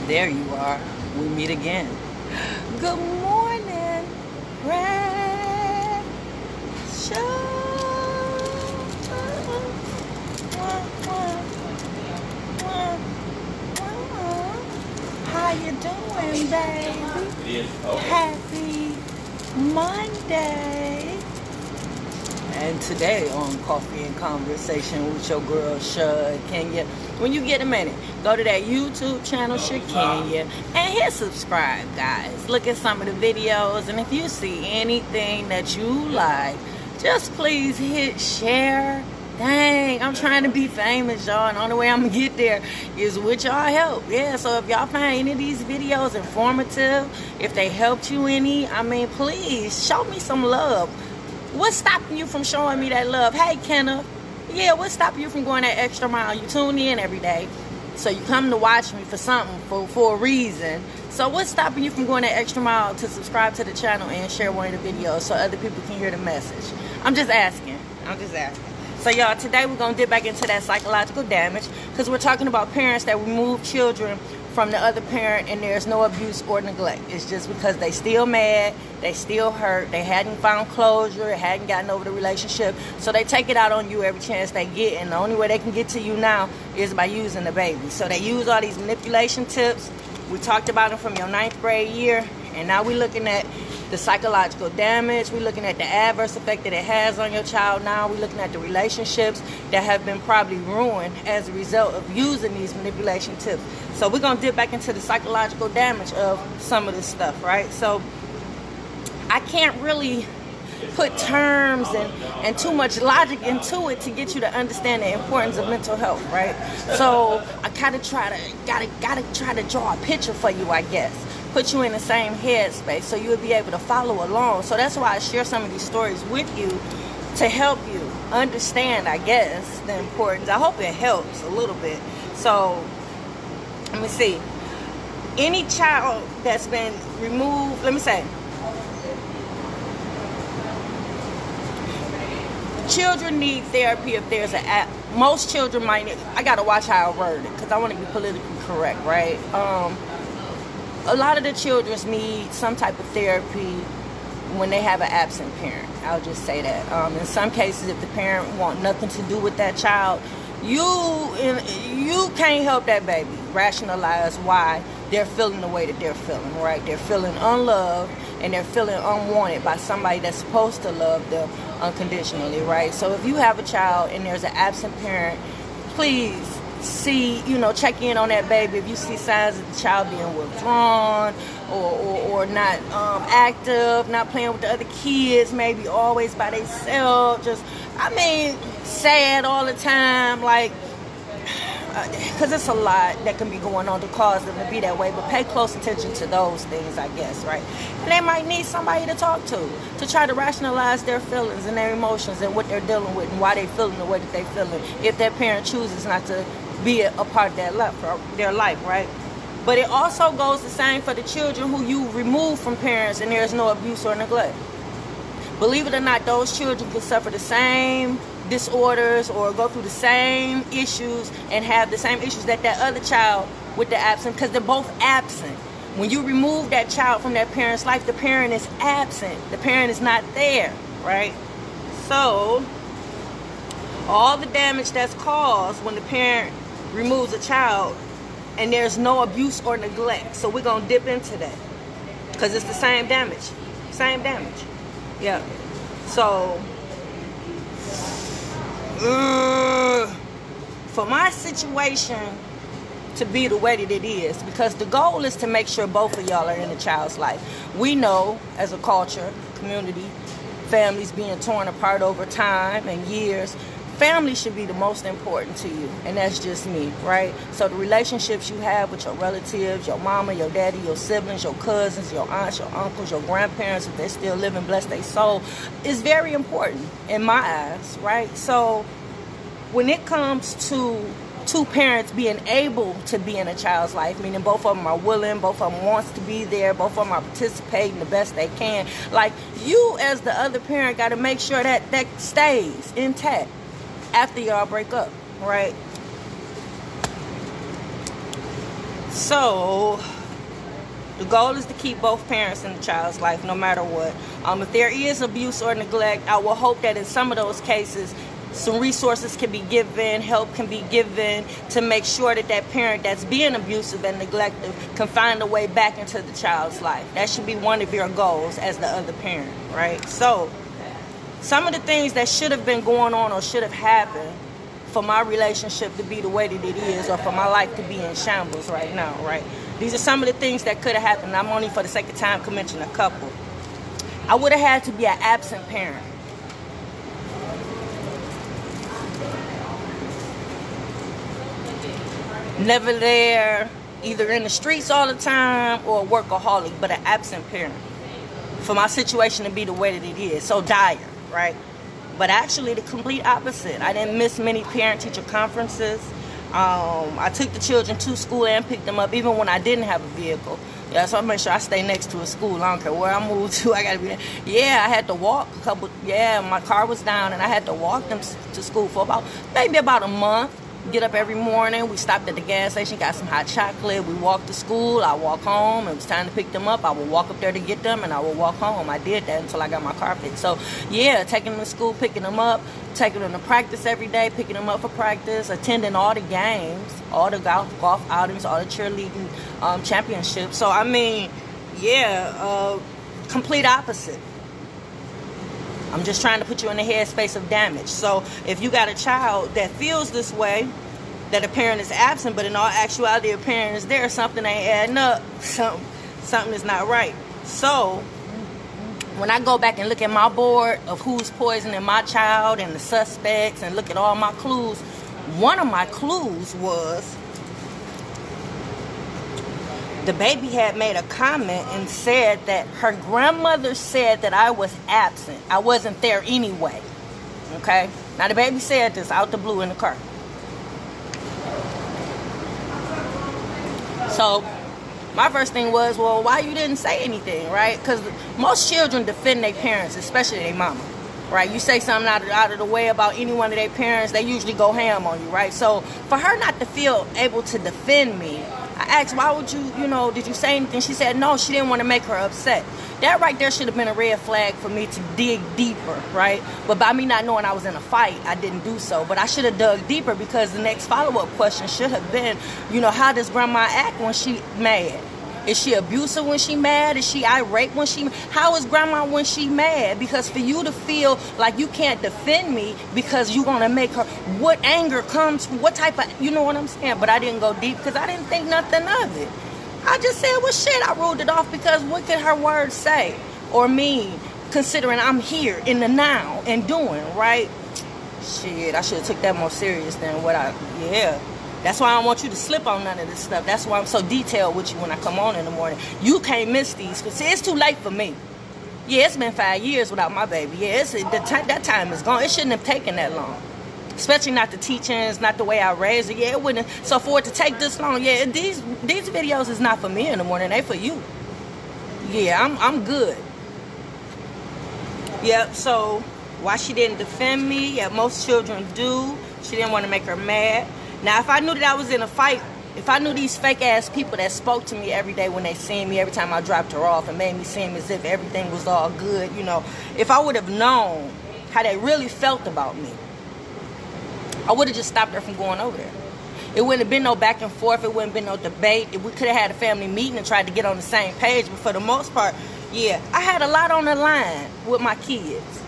There you are. We meet again. Good morning, Red Show. How you doing, baby? Happy Monday. And today on Coffee and Conversation with your girl, Shakenya. When you get a minute, go to that YouTube channel, Shakenya, and hit subscribe, guys. Look at some of the videos, and if you see anything that you like, just please hit share. Dang, I'm trying to be famous, y'all, and the only way I'm gonna get there is with y'all help. Yeah, so if y'all find any of these videos informative, if they helped you any, I mean, please show me some love. What's stopping you from showing me that love? Hey, Kenneth. Yeah, what's stopping you from going that extra mile? You tune in every day, so you come to watch me for something, for a reason. So what's stopping you from going that extra mile to subscribe to the channel and share one of the videos so other people can hear the message? I'm just asking. So, y'all, today we're going to dip back into that psychological damage because we're talking about parents that remove children from the other parent and there's no abuse or neglect. It's just because they still mad, they still hurt, they hadn't found closure, hadn't gotten over the relationship, so they take it out on you every chance they get, and the only way they can get to you now is by using the baby. So they use all these manipulation tips. We talked about them from your 9th grade year, and now we're looking at the psychological damage. We're looking at the adverse effect that it has on your child now. We're looking at the relationships that have been probably ruined as a result of using these manipulation tips. So we're going to dip back into the psychological damage of some of this stuff, right? So I can't really put terms and too much logic into it to get you to understand the importance of mental health, right? So I gotta try to draw a picture for you, I guess. Put you in the same headspace so you'll be able to follow along. So that's why I share some of these stories with you to help you understand, I guess, the importance. I hope it helps a little bit. So let me see. Any child that's been removed, let me say, children need therapy if there's an app. Most children might need, I gotta watch how I word it because I want to be politically correct, right? A lot of the children need some type of therapy when they have an absent parent. I'll just say that. In some cases, if the parent want nothing to do with that child, you can't help that baby rationalize why they're feeling the way that they're feeling, right? They're feeling unloved and they're feeling unwanted by somebody that's supposed to love them unconditionally, right? So if you have a child and there's an absent parent, please see, check in on that baby. If you see signs of the child being withdrawn or not active, not playing with the other kids, maybe always by themselves, sad all the time, like, because it's a lot that can be going on to cause them to be that way, but pay close attention to those things, I guess, right? And they might need somebody to talk to try to rationalize their feelings and their emotions and what they're dealing with and why they're feeling the way that they're feeling if their parent chooses not to be a part of their life, right? But it also goes the same for the children who you remove from parents and there's no abuse or neglect. Believe it or not, those children can suffer the same disorders or go through the same issues and have the same issues that other child with the absent, because they're both absent. When you remove that child from that parent's life, the parent is absent. The parent is not there, right? So all the damage that's caused when the parent removes a child and there's no abuse or neglect. So we're going to dip into that because it's the same damage. Yeah. So for my situation to be the way that it is, because the goal is to make sure both of y'all are in the child's life. We know as a culture, community, families being torn apart over time and years, family should be the most important to you, and that's just me, right? So the relationships you have with your relatives, your mama, your daddy, your siblings, your cousins, your aunts, your uncles, your grandparents, if they're still living, bless their soul, is very important in my eyes, right? So when it comes to two parents being able to be in a child's life, meaning both of them are willing, both of them wants to be there, both of them are participating the best they can. Like, you as the other parent got to make sure that that stays intact after y'all break up, right? So the goal is to keep both parents in the child's life no matter what. If there is abuse or neglect, I will hope that in some of those cases some resources can be given, help can be given to make sure that that parent that's being abusive and neglectful can find a way back into the child's life. That should be one of your goals as the other parent, right? So some of the things that should have been going on or should have happened for my relationship to be the way that it is, or for my life to be in shambles right now, right? These are some of the things that could have happened. I'm only for the sake of time to mention a couple. I would have had to be an absent parent. Never there, either in the streets all the time or a workaholic, but an absent parent. For my situation to be the way that it is, so dire, right? But actually the complete opposite. I didn't miss many parent-teacher conferences. I took the children to school and picked them up even when I didn't have a vehicle. Yeah, so I make sure I stay next to a school. I don't care where I move to, I gotta be there. Yeah, I had to walk my car was down and I had to walk them to school for maybe about a month. Get up every morning. We stopped at the gas station, got some hot chocolate. We walked to school. I walk home. It was time to pick them up. I would walk up there to get them, and I would walk home. I did that until I got my car fixed. So, yeah, taking them to school, picking them up, taking them to practice every day, picking them up for practice, attending all the games, all the golf outings, all the cheerleading championships. So, I mean, yeah, complete opposite. I'm just trying to put you in the headspace of damage. So if you got a child that feels this way, that a parent is absent, but in all actuality a parent is there, something ain't adding up. Something is not right. So when I go back and look at my board of who's poisoning my child and the suspects and look at all my clues, one of my clues was the baby had made a comment and said that her grandmother said that I was absent. I wasn't there anyway. Okay? Now the baby said this out the blue in the car. So my first thing was, well, why you didn't say anything, right? Because most children defend their parents, especially their mama, right? You say something out of the way about any one of their parents, they usually go ham on you, right? So for her not to feel able to defend me, I asked, why would you did you say anything? She said, no, she didn't want to make her upset. That right there should have been a red flag for me to dig deeper, right? But by me not knowing I was in a fight, I didn't do so. But I should have dug deeper, because the next follow-up question should have been, how does grandma act when she mad? Is she abusive when she mad? Is she irate when she... How is grandma when she mad? Because for you to feel like you can't defend me because you want to make her... What anger comes from... What type of... You know what I'm saying? But I didn't go deep because I didn't think nothing of it. I just said, well, shit, I ruled it off because what could her words say or mean, considering I'm here in the now and doing, right? Shit, I should have took that more serious than what I... Yeah. That's why I don't want you to slip on none of this stuff. That's why I'm so detailed with you when I come on in the morning. You can't miss these. Because see, it's too late for me. Yeah, it's been 5 years without my baby. Yeah, that time is gone. It shouldn't have taken that long. Especially not the teachings, not the way I raised it. Yeah, it wouldn't. So for it to take this long, yeah, these videos is not for me in the morning. They for you. Yeah, I'm good. Yep, so why she didn't defend me? Yeah, most children do. She didn't want to make her mad. Now, if I knew that I was in a fight, if I knew these fake-ass people that spoke to me every day when they seen me, every time I dropped her off and made me seem as if everything was all good, if I would have known how they really felt about me, I would have just stopped her from going over there. It wouldn't have been no back and forth. It wouldn't have been no debate. We could have had a family meeting and tried to get on the same page. But for the most part, yeah, I had a lot on the line with my kids.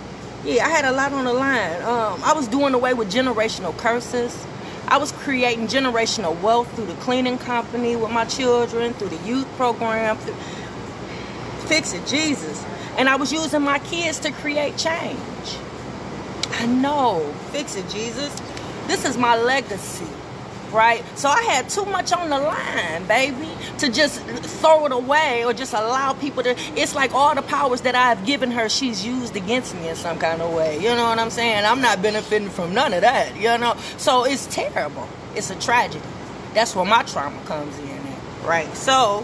Yeah, I had a lot on the line. I was doing away with generational curses. I was creating generational wealth through the cleaning company with my children, through the youth program, Fix It Jesus. And I was using my kids to create change. I know, Fix It Jesus. This is my legacy, right? So I had too much on the line, baby, to just throw it away or just allow people to... It's like all the powers that I've given her, she's used against me in some kind of way. You know what I'm saying? I'm not benefiting from none of that, So it's terrible. It's a tragedy. That's where my trauma comes in at, right? So,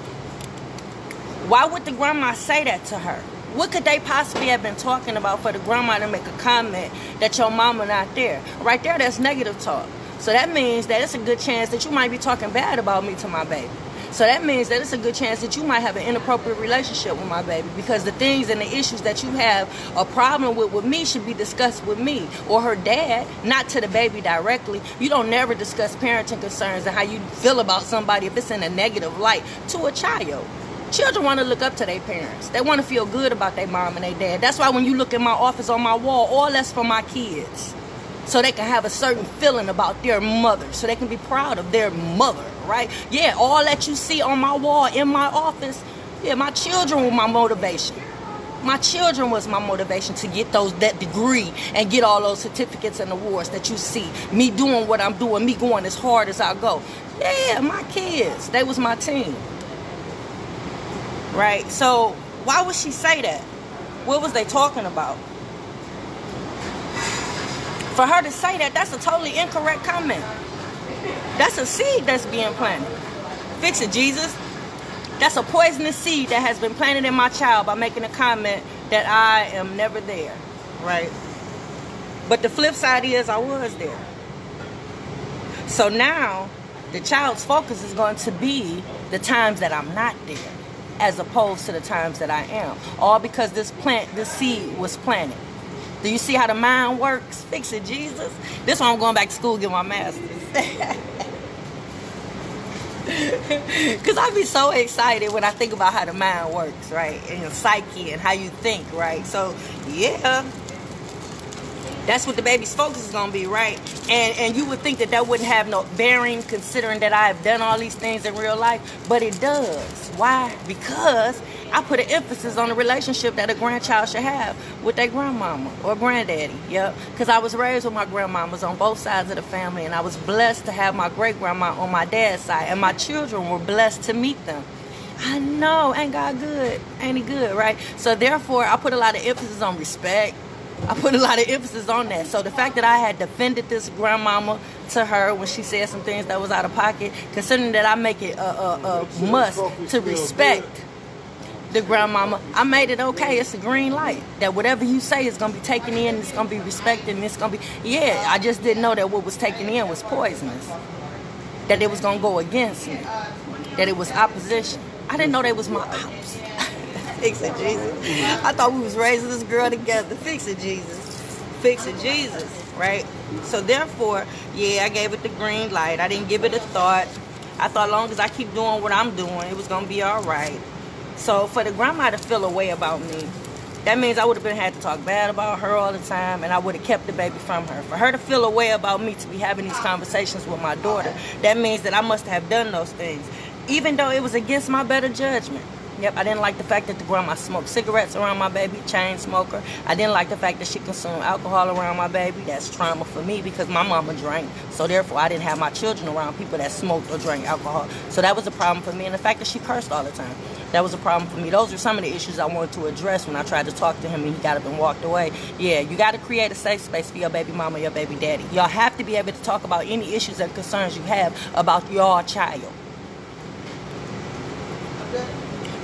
why would the grandma say that to her? What could they possibly have been talking about for the grandma to make a comment that your mama not there? Right there, that's negative talk. So that means that it's a good chance that you might be talking bad about me to my baby. So that means that it's a good chance that you might have an inappropriate relationship with my baby, because the things and the issues that you have a problem with me should be discussed with me or her dad, not to the baby directly. You don't never discuss parenting concerns and how you feel about somebody if it's in a negative light to a child. Children want to look up to their parents. They want to feel good about their mom and their dad. That's why when you look in my office on my wall, all that's for my kids. So they can have a certain feeling about their mother. So they can be proud of their mother, right? Yeah, all that you see on my wall in my office, yeah, my children were my motivation. My children was my motivation to get that degree and get all those certificates and awards that you see. Me doing what I'm doing, me going as hard as I go. Yeah, my kids, they was my team. Right? So why would she say that? What was they talking about? For her to say that, that's a totally incorrect comment. That's a seed that's being planted. Fix it, Jesus. That's a poisonous seed that has been planted in my child by making a comment that I am never there. Right? But the flip side is I was there. So now the child's focus is going to be the times that I'm not there, as opposed to the times that I am. All because this seed was planted. Do you see how the mind works? Fix it, Jesus. This one I'm going back to school to get my master's. Because I be so excited when I think about how the mind works, right? And your psyche and how you think, right? So, yeah. That's what the baby's focus is going to be, right? And you would think that wouldn't have no bearing, considering that I have done all these things in real life. But it does. Why? Because I put an emphasis on the relationship that a grandchild should have with their grandmama or granddaddy. Yep. Because I was raised with my grandmamas on both sides of the family. And I was blessed to have my great-grandma on my dad's side. And my children were blessed to meet them. I know. Ain't God good? Ain't he good, right? So therefore, I put a lot of emphasis on respect. I put a lot of emphasis on that. So the fact that I had defended this grandmama to her when she said some things that was out of pocket, considering that I make it a must to respect the grandmama, I made it okay. It's a green light. That whatever you say is going to be taken in, it's going to be respected, and it's going to be, yeah, I just didn't know that what was taken in was poisonous. That it was going to go against me. That it was opposition. I didn't know they was my ops. Fix it, Jesus. I thought we was raising this girl together. Fix it, Jesus. Fix it, Jesus. Right? So therefore, yeah, I gave it the green light. I didn't give it a thought. I thought as long as I keep doing what I'm doing, it was going to be all right. So for the grandma to feel a way about me, that means I would have had to talk bad about her all the time, and I would have kept the baby from her. For her to feel a way about me to be having these conversations with my daughter, that means that I must have done those things, even though it was against my better judgment. Yep, I didn't like the fact that the grandma smoked cigarettes around my baby, chain smoker. I didn't like the fact that she consumed alcohol around my baby. That's trauma for me because my mama drank. So therefore, I didn't have my children around people that smoked or drank alcohol. So that was a problem for me. And the fact that she cursed all the time, that was a problem for me. Those are some of the issues I wanted to address when I tried to talk to him and he got up and walked away. Yeah, you got to create a safe space for your baby mama, your baby daddy. Y'all have to be able to talk about any issues and concerns you have about your child.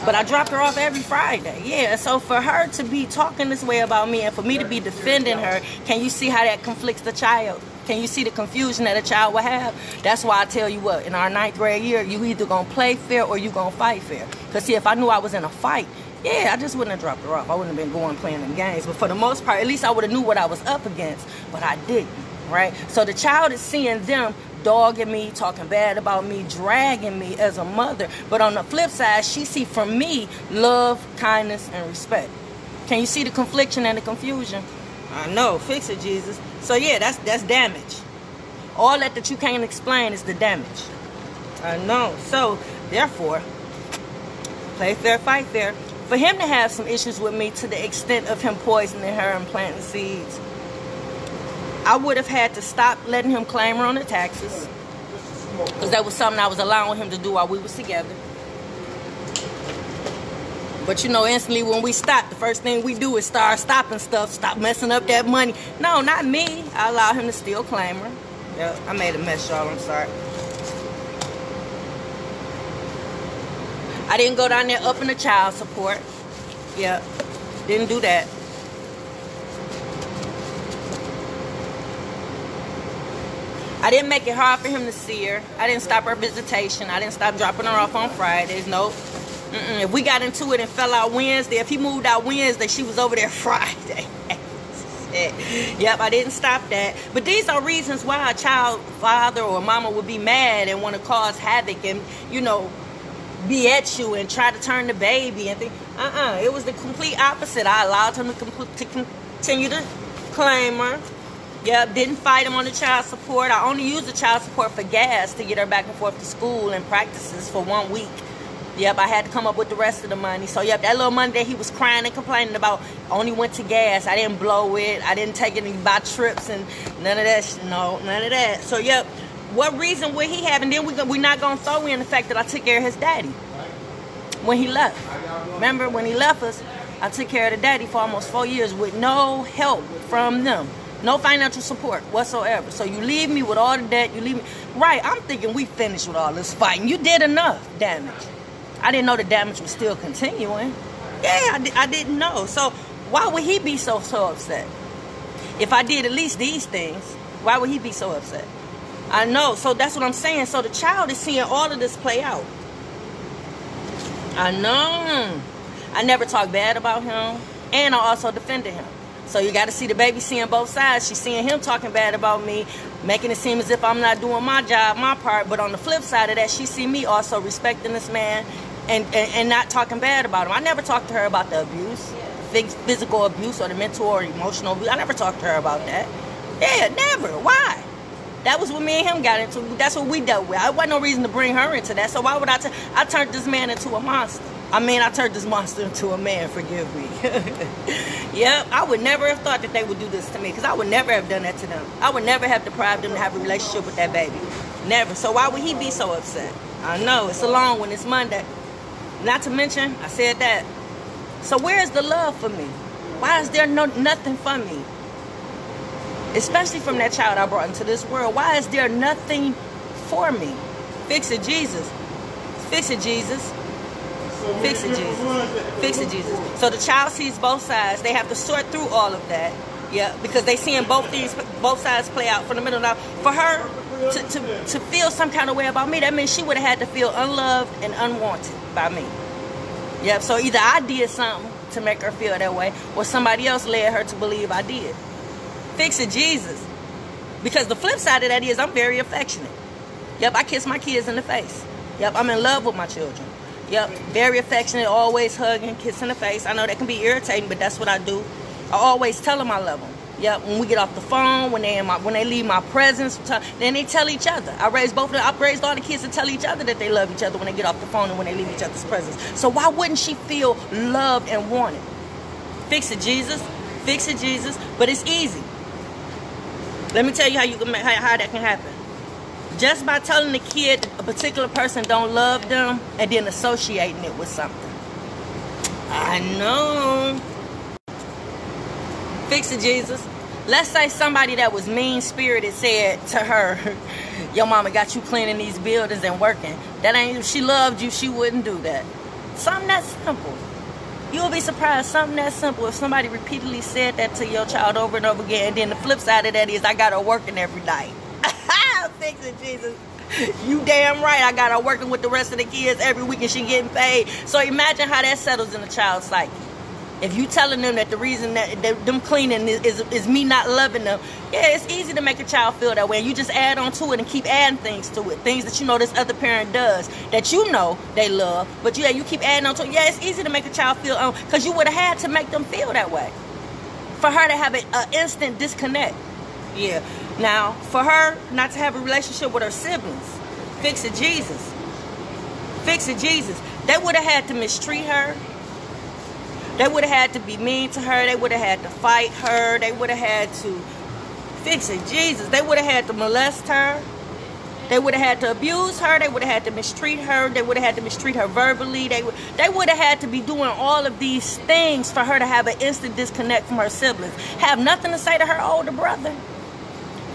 But I dropped her off every Friday. Yeah, so for her to be talking this way about me and for me to be defending her, can you see how that conflicts the child? Can you see the confusion that a child will have? That's why I tell you what, in our 9th grade year, you either going to play fair or you going to fight fair. Because see, if I knew I was in a fight, yeah, I just wouldn't have dropped her off. I wouldn't have been going playing them games. But for the most part, at least I would have knew what I was up against. But I didn't, right? So the child is seeing them dogging me, talking bad about me, dragging me as a mother. But on the flip side, she see from me love, kindness, and respect. Can you see the confliction and the confusion? I know. Fix it, Jesus. So yeah, that's damage. All that you can't explain is the damage. I know. So therefore, play fair, fight fair. For him to have some issues with me to the extent of him poisoning her and planting seeds, I would have had to stop letting him claim her on the taxes, because that was something I was allowing him to do while we was together. But you know, instantly when we stop, the first thing we do is start stopping stuff, stop messing up that money. No, not me. I allowed him to still claim her. Yep, I made a mess, y'all. I'm sorry. I didn't go down there up in the child support. Yep, didn't do that. I didn't make it hard for him to see her. I didn't stop her visitation. I didn't stop dropping her off on Fridays. Nope. If we got into it and fell out Wednesday, if he moved out Wednesday, she was over there Friday. Yep, I didn't stop that. But these are reasons why a child father or mama would be mad and want to cause havoc and, you know, be at you and try to turn the baby and think. It was the complete opposite. I allowed him to continue to claim her. Yep, didn't fight him on the child support. I only used the child support for gas to get her back and forth to school and practices for 1 week. Yep, I had to come up with the rest of the money. So, yep, that little money that he was crying and complaining about only went to gas. I didn't blow it. I didn't take any buy trips and none of that. No, none of that. So, yep, what reason would he have? And then we're not going to throw in the fact that I took care of his daddy when he left. Remember, when he left us, I took care of the daddy for almost 4 years with no help from them. No financial support whatsoever. So you leave me with all the debt. You leave me. Right, I'm thinking we finished with all this fighting. You did enough damage. I didn't know the damage was still continuing. Yeah, I didn't know. So why would he be so upset? If I did at least these things, why would he be so upset? I know. So that's what I'm saying. So the child is seeing all of this play out. I know. I never talked bad about him. And I also defended him. So you got to see the baby seeing both sides. She's seeing him talking bad about me, making it seem as if I'm not doing my job, my part. But on the flip side of that, she see me also respecting this man and not talking bad about him. I never talked to her about the abuse, physical abuse or the mental or emotional abuse. I never talked to her about that. Yeah, never. Why? That was what me and him got into. That's what we dealt with. I wasn't no reason to bring her into that. So why would I turned this man into a monster. I turned this monster into a man, forgive me. Yep, I would never have thought that they would do this to me because I would never have done that to them. I would never have deprived them to have a relationship with that baby. Never. So why would he be so upset? I know, it's a long one. It's Monday. Not to mention, I said that. So where's the love for me? Why is there nothing for me? Especially from that child I brought into this world. Why is there nothing for me? Fix it, Jesus. Fix it, Jesus. Fix it, Jesus. Fix it, Jesus. So the child sees both sides. They have to sort through all of that. Yeah, because they seeing both sides play out from the middle. Now, for her to feel some kind of way about me, that means she would have had to feel unloved and unwanted by me. Yep, so either I did something to make her feel that way, or somebody else led her to believe I did. Fix it, Jesus. Because the flip side of that is I'm very affectionate. Yep, I kiss my kids in the face. Yep, I'm in love with my children. Yep, very affectionate, always hugging, kissing the face. I know that can be irritating, but that's what I do. I always tell them I love them. Yep, when we get off the phone, when they leave my presence, then they tell each other. I raised all the kids to tell each other that they love each other when they get off the phone and when they leave each other's presence. So why wouldn't she feel loved and wanted? Fix it, Jesus. Fix it, Jesus. But it's easy. Let me tell you how that can happen. Just by telling the kid a particular person don't love them and then associating it with something. I know. Fix it, Jesus. Let's say somebody that was mean-spirited said to her, your mama got you cleaning these buildings and working. That ain't, if she loved you, she wouldn't do that. Something that simple. You'll be surprised, something that simple, if somebody repeatedly said that to your child over and over again, and then the flip side of that is, I got her working every night. Fix it, Jesus. You damn right, I got her working with the rest of the kids every week and she getting paid. So imagine how that settles in a child's psyche. If you telling them that the reason that them cleaning is me not loving them, yeah, it's easy to make a child feel that way. And you just add on to it and keep adding things to it. Things that you know this other parent does that you know they love. But yeah, you keep adding on to it. Yeah, it's easy to make a child feel, because you would have had to make them feel that way. For her to have an instant disconnect. Yeah. Now, for her not to have a relationship with her siblings, fix it, Jesus. Fix it, Jesus. They would have had to mistreat her. They would have had to be mean to her. They would have had to fight her. They would have had to fix it, Jesus. They would have had to molest her. They would have had to abuse her. They would have had to mistreat her. They would have had to mistreat her verbally. They would have had to be doing all of these things for her to have an instant disconnect from her siblings. Have nothing to say to her older brother.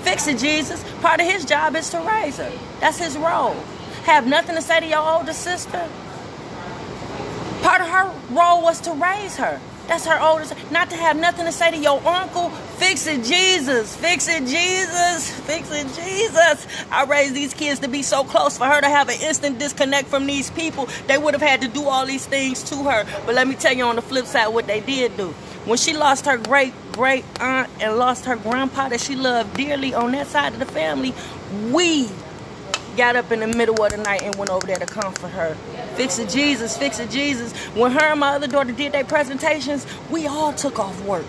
Fix it, Jesus. Part of his job is to raise her. That's his role. Have nothing to say to your older sister. Part of her role was to raise her. That's her older sister. Not to have nothing to say to your uncle. Fix it, Jesus. Fix it, Jesus. Fix it, Jesus. I raised these kids to be so close. For her to have an instant disconnect from these people, they would have had to do all these things to her. But let me tell you on the flip side what they did do. When she lost her great-great aunt and lost her grandpa that she loved dearly on that side of the family, we got up in the middle of the night and went over there to comfort her. Fix it, Jesus. Fix it, Jesus. When her and my other daughter did their presentations, we all took off work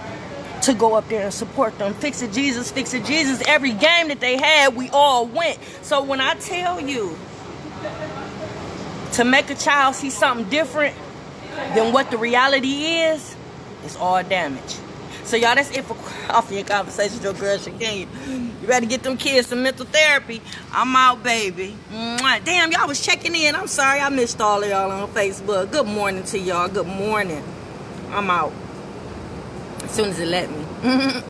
to go up there and support them. Fix it, Jesus. Fix it, Jesus. Every game that they had, we all went. So when I tell you to make a child see something different than what the reality is, it's all damage. So y'all, that's it for Coffee and Conversation with your girl Shakenya. You better get them kids some mental therapy. I'm out, baby. Mwah. Damn, y'all was checking in. I'm sorry I missed all of y'all on Facebook. Good morning to y'all. Good morning. I'm out. As soon as it let me.